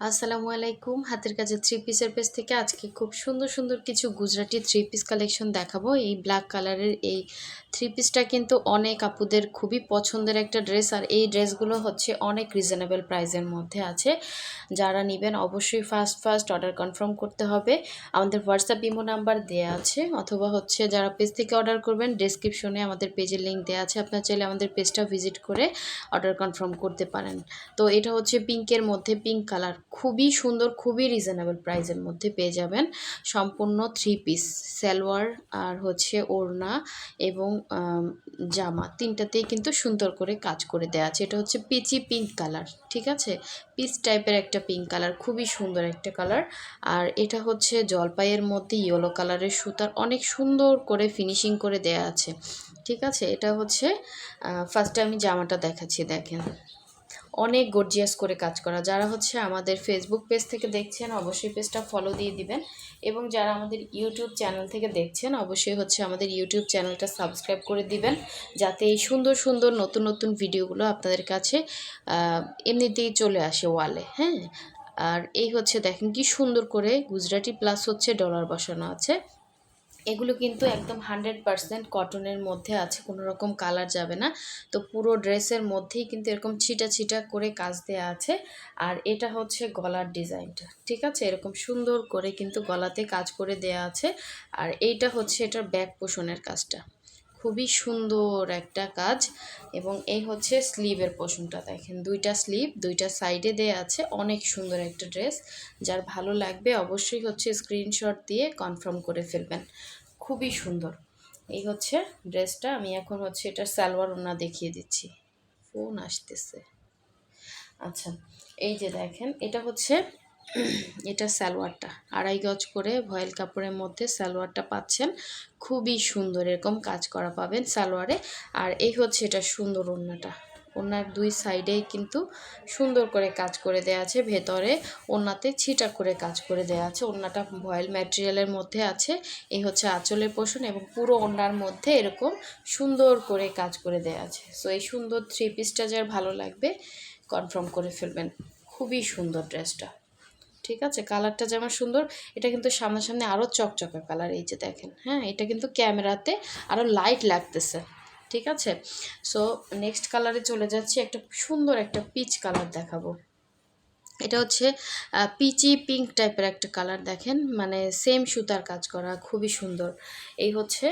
আসসালামু আলাইকুম। হাতের কাজের থ্রি পিসের পেজ থেকে আজকে খুব সুন্দর সুন্দর কিছু গুজরাটি থ্রি পিস কালেকশন দেখাবো। এই ব্ল্যাক কালারের এই থ্রি পিসটা কিন্তু অনেক আপুদের খুবই পছন্দের একটা ড্রেস, আর এই ড্রেসগুলো হচ্ছে অনেক রিজনেবল প্রাইসের মধ্যে আছে। যারা নেবেন অবশ্যই ফার্স্ট অর্ডার কনফার্ম করতে হবে। আমাদের হোয়াটসঅ্যাপ ইমো নাম্বার দেওয়া আছে, অথবা হচ্ছে যারা পেজ থেকে অর্ডার করবেন ডেসক্রিপশনে আমাদের পেজের লিঙ্ক দেওয়া আছে, আপনার চাইলে আমাদের পেজটা ভিজিট করে অর্ডার কনফার্ম করতে পারেন। তো এটা হচ্ছে পিঙ্কের মধ্যে, পিঙ্ক কালার, খুবই সুন্দর, খুবই রিজনেবল প্রাইসের মধ্যে পেয়ে যাবেন। সম্পূর্ণ থ্রি পিস, সালোয়ার আর হচ্ছে ওড়না এবং জামা তিনটাতেই কিন্তু সুন্দর করে কাজ করে দেওয়া আছে। এটা হচ্ছে পিচি পিঙ্ক কালার, ঠিক আছে, পিচ টাইপের একটা পিঙ্ক কালার, খুবই সুন্দর একটা কালার। আর এটা হচ্ছে জলপাইয়ের মধ্যে ইয়েলো কালারের সুতার অনেক সুন্দর করে ফিনিশিং করে দেয়া আছে, ঠিক আছে। এটা হচ্ছে ফার্স্টে আমি জামাটা দেখাচ্ছি, দেখেন অনেক গর্জিয়াস করে কাজ করা। যারা হচ্ছে আমাদের ফেসবুক পেজ থেকে দেখছেন অবশ্যই পেজটা ফলো দিয়ে দিবেন, এবং যারা আমাদের ইউটিউব চ্যানেল থেকে দেখছেন অবশ্যই হচ্ছে আমাদের ইউটিউব চ্যানেলটা সাবস্ক্রাইব করে দিবেন, যাতে এই সুন্দর সুন্দর নতুন নতুন ভিডিওগুলো আপনাদের কাছে এমনিতেই চলে আসে ওয়ালে, হ্যাঁ। আর এই হচ্ছে দেখেন কি সুন্দর করে গুজরাটি প্লাস হচ্ছে ডলার বসানো আছে। এগুলো কিন্তু একদম 100% কটনের মধ্যে আছে, কোনো রকম কালার যাবে না। তো পুরো ড্রেসের মধ্যেই কিন্তু এরকম ছিটা ছিটা করে কাজ দেওয়া আছে। আর এটা হচ্ছে গলার ডিজাইনটা, ঠিক আছে, এরকম সুন্দর করে কিন্তু গলাতে কাজ করে দেয়া আছে। আর এইটা হচ্ছে এটার ব্যাক পোষণের কাজটা, খুবই সুন্দর একটা কাজ। এবং এই হচ্ছে স্লিভের পোর্শনটা, দেখেন দুইটা স্লিভ দুইটা সাইডে দেয়া আছে, অনেক সুন্দর একটা ড্রেস। যার ভালো লাগবে অবশ্যই হচ্ছে স্ক্রিনশট দিয়ে কনফার্ম করে ফেলবেন, খুবই সুন্দর। এই হচ্ছে ড্রেসটা। আমি এখন হচ্ছে এটার সালোয়ার ওড়না দেখিয়ে দিচ্ছি, ফোন আসতেছে। আচ্ছা, এই যে দেখেন এটা হচ্ছে এটা সালোয়ারটা, 2.5 গজ করে ভয়েল কাপড়ের মধ্যে সালোয়ারটা পাচ্ছেন, খুবই সুন্দর এরকম কাজ করা পাবেন সালোয়ারে। আর এই হচ্ছে এটা সুন্দর ওড়নাটা, ওড়নার দুই সাইডেই কিন্তু সুন্দর করে কাজ করে দেওয়া আছে, ভেতরে ওড়নাতে ছিটা করে কাজ করে দেওয়া আছে। ওড়নাটা ভয়েল ম্যাটেরিয়ালের মধ্যে আছে। এই হচ্ছে আঁচলের পোর্শন, এবং পুরো ওড়নার মধ্যে এরকম সুন্দর করে কাজ করে দেওয়া আছে। সো এই সুন্দর থ্রি পিসটা যার ভালো লাগবে কনফার্ম করে ফেলবেন, খুবই সুন্দর ড্রেসটা, ঠিক আছে। কালারটা যেমন সুন্দর, এটা কিন্তু সামনাসামনি আরও চকচকা কালার, এই যে দেখেন, হ্যাঁ, এটা কিন্তু ক্যামেরাতে আরও লাইট লাগতেছে, ঠিক আছে। সো নেক্সট কালারে চলে যাচ্ছি, একটা সুন্দর একটা পিচ কালার দেখাবো। এটা হচ্ছে পিচি পিঙ্ক টাইপের একটা কালার, দেখেন মানে সেম সুতার কাজ করা, খুবই সুন্দর। এই হচ্ছে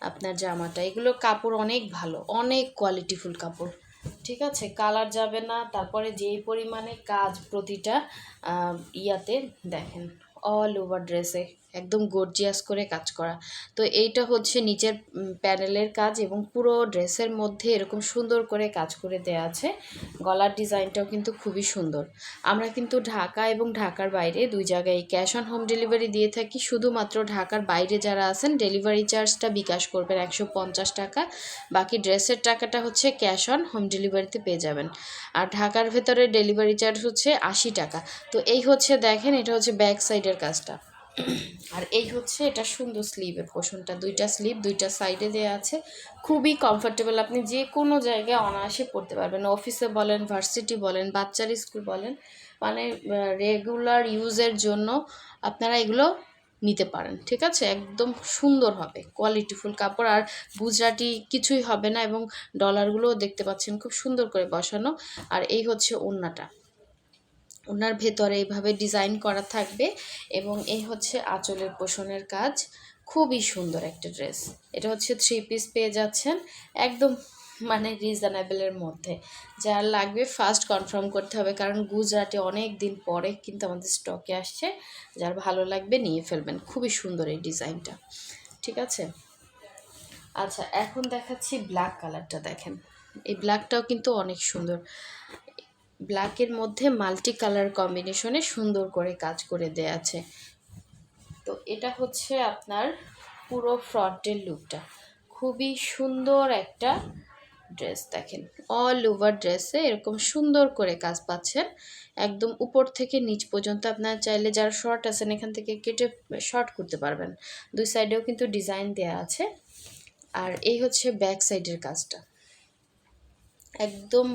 আপনার জামাটা, এগুলো কাপড় অনেক ভালো, অনেক কোয়ালিটিফুল কাপড়, ঠিক আছে, কালার যাবে না। তারপরে যেই পরিমাণে কাজ প্রতিটা ইয়াতে, দেখেন অল ওভার ড্রেসে একদম গর্জিয়াস করে কাজ করা। তো এইটা হচ্ছে নিচের প্যানেলের কাজ, এবং পুরো ড্রেসের মধ্যে এরকম সুন্দর করে কাজ করে দেয়া আছে। গলার ডিজাইনটাও কিন্তু খুবই সুন্দর। আমরা কিন্তু ঢাকা এবং ঢাকার বাইরে দুই জায়গায় ক্যাশ অন হোম ডেলিভারি দিয়ে থাকি। শুধুমাত্র ঢাকার বাইরে যারা আছেন ডেলিভারি চার্জটা বিকাশ করবেন 150 টাকা, বাকি ড্রেসের টাকাটা হচ্ছে ক্যাশ অন হোম ডেলিভারিতে পেয়ে যাবেন। আর ঢাকার ভেতরে ডেলিভারি চার্জ হচ্ছে 80 টাকা। তো এই হচ্ছে দেখেন, এটা হচ্ছে ব্যাক সাইডের কাজটা। আর এই হচ্ছে এটা সুন্দর স্লিভের পোর্শনটা, দুইটা স্লিভ দুইটা সাইডে দেওয়া আছে, খুবই কমফোর্টেবল, আপনি যে কোনো জায়গায় অনায়াসে পড়তে পারবেন, অফিসে বলেন, ভার্সিটি বলেন, বাচ্চার স্কুল বলেন, মানে রেগুলার ইউজের জন্য আপনারা এগুলো নিতে পারেন, ঠিক আছে। একদম সুন্দর হবে, কোয়ালিটিফুল কাপড়, আর গুজরাটি কিছুই হবে না। এবং ডলারগুলোও দেখতে পাচ্ছেন খুব সুন্দর করে বসানো। আর এই হচ্ছে ওড়নাটা, ওনার ভেতরে এইভাবে ডিজাইন করা থাকবে, এবং এই হচ্ছে আঁচলের পোষণের কাজ, খুবই সুন্দর একটা ড্রেস। এটা হচ্ছে থ্রি পিস পেয়ে যাচ্ছেন একদম মানে রিজনেবলের মধ্যে। যার লাগবে ফার্স্ট কনফার্ম করতে হবে, কারণ গুজরাটে অনেক দিন পরে কিন্তু আমাদের স্টকে আসছে। যার ভালো লাগবে নিয়ে ফেলবেন, খুবই সুন্দর এই ডিজাইনটা, ঠিক আছে। আচ্ছা, এখন দেখাচ্ছি ব্ল্যাক কালারটা, দেখেন এই ব্ল্যাকটাও কিন্তু অনেক সুন্দর। ব্ল্যাকের মধ্যে মাল্টি কালার কম্বিনেশনে সুন্দর করে কাজ করে দেয়া আছে। তো এটা হচ্ছে আপনার পুরো ফ্রন্টের লুকটা, খুবই সুন্দর একটা ড্রেস, দেখেন অল ওভার ড্রেসে এরকম সুন্দর করে কাজ পাচ্ছেন, একদম উপর থেকে নিচ পর্যন্ত। আপনার চাইলে যারা শর্ট আছেন এখান থেকে কেটে শর্ট করতে পারবেন, দুই সাইডেও কিন্তু ডিজাইন দেয়া আছে। আর এই হচ্ছে ব্যাক সাইডের কাজটা, একদম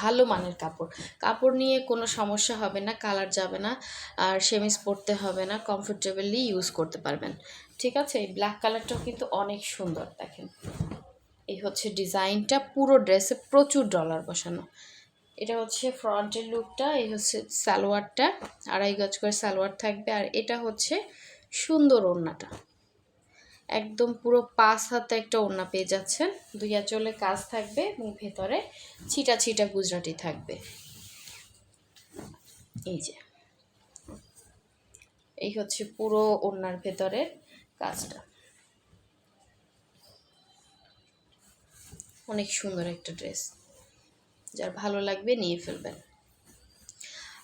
ভালো মানের কাপড়। কাপড় নিয়ে কোনো সমস্যা হবে না, কালার যাবে না, আর সেমিজ পরতে হবে না, কমফোর্টেবলি ইউজ করতে পারবেন। ঠিক আছে, এই ব্ল্যাক কালারটাও কিন্তু অনেক সুন্দর। দেখেন, এই হচ্ছে ডিজাইনটা, পুরো ড্রেসে প্রচুর ডলার বসানো। এটা হচ্ছে ফ্রন্টের লুকটা, এই হচ্ছে সালোয়ারটা, 2.5 গজ করে সালোয়ার থাকবে। আর এটা হচ্ছে সুন্দর ওড়নাটা, একদম পুরো 5 হাতে একটা ওড়না পেয়ে যাচ্ছেন। 2 আঁচলে কাজ থাকবে এবং ভেতরে ছিটা ছিটা গুজরাটি থাকবে। এই যে, এই হচ্ছে পুরো ওড়নার ভেতরের কাজটা, অনেক সুন্দর একটা ড্রেস। যার ভালো লাগবে নিয়ে ফেলবেন।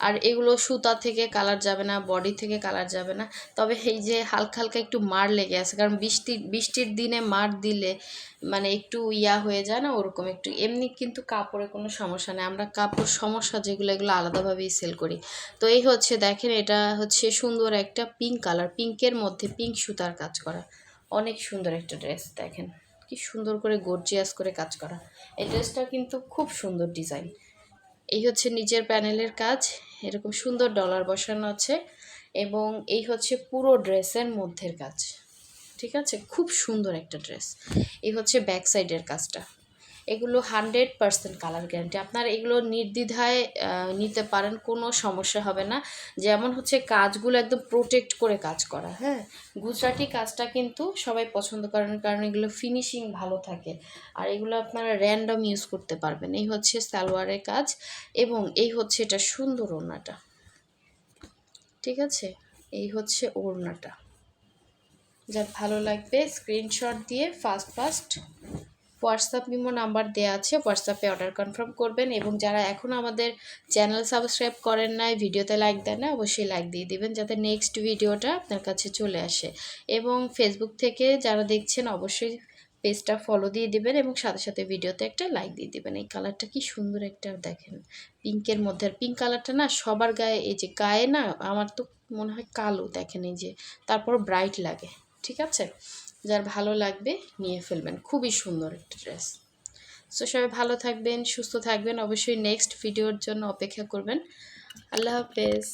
আর এগুলো সুতা থেকে কালার যাবে না, বডি থেকে কালার যাবে না। তবে এই যে হালকা হালকা একটু মার লেগে আছে, কারণ বৃষ্টির দিনে মার দিলে মানে একটু হয়ে যায় না, ওরকম একটু। এমনি কিন্তু কাপড়ে কোনো সমস্যা নেই, আমরা কাপড় সমস্যা যেগুলো এগুলো আলাদাভাবেই সেল করি। তো এই হচ্ছে দেখেন, এটা হচ্ছে সুন্দর একটা পিঙ্ক কালার, পিঙ্কের মধ্যে পিঙ্ক সুতার কাজ করা, অনেক সুন্দর একটা ড্রেস। দেখেন কি সুন্দর করে গর্জিয়াস করে কাজ করা। এই ড্রেসটা কিন্তু খুব সুন্দর ডিজাইন। এই হচ্ছে নিচের প্যানেলের কাজ, এরকম সুন্দর ডলার বসানো আছে। এবং এই হচ্ছে পুরো ড্রেসের মধ্যের কাজ। ঠিক আছে, খুব সুন্দর একটা ড্রেস। এই হচ্ছে ব্যাক সাইডের কাজটা। এগুলো 100% কালার গ্যারান্টি, আপনারা এগুলো নির্দ্বিধায় নিতে পারেন, কোনো সমস্যা হবে না। যেমন হচ্ছে কাজগুলো একদম প্রোটেক্ট করে কাজ করা। হ্যাঁ, গুজরাটি কাজটা কিন্তু সবাই পছন্দ করেন, কারণ এগুলো ফিনিশিং ভালো থাকে। আর এগুলো আপনারা র্যান্ডম ইউজ করতে পারবেন। এই হচ্ছে সালোয়ারের কাজ, এবং এই হচ্ছে এটা সুন্দর ওড়নাটা। ঠিক আছে, এই হচ্ছে ওড়নাটা। যার ভালো লাগবে স্ক্রিনশট দিয়ে ফাস্ট হোয়াটসঅ্যাপ ইমো নাম্বার দেওয়া আছে, হোয়াটসঅ্যাপে অর্ডার কনফার্ম করবেন। এবং যারা এখনও আমাদের চ্যানেল সাবস্ক্রাইব করেন নাই, ভিডিওতে লাইক দেন না, অবশ্যই লাইক দিয়ে দিবেন যাতে নেক্সট ভিডিওটা আপনার কাছে চলে আসে। এবং ফেসবুক থেকে যারা দেখছেন অবশ্যই পেজটা ফলো দিয়ে দিবেন, এবং সাথে সাথে ভিডিওতে একটা লাইক দিয়ে দিবেন। এই কালারটা কি সুন্দর একটা, দেখেন পিঙ্কের মধ্যে। আর পিঙ্ক কালারটা না সবার গায়ে, এই যে গায়ে না, আমার তো মনে হয় কালো, দেখেন এই যে, তারপর ব্রাইট লাগে। ঠিক আছে, যার ভালো লাগবে নিয়ে ফেলবেন, খুবই সুন্দর একটা ড্রেস। সো সবাই ভালো থাকবেন, সুস্থ থাকবেন, অবশ্যই নেক্সট ভিডিওর জন্য অপেক্ষা করবেন। আল্লাহ হাফেজ।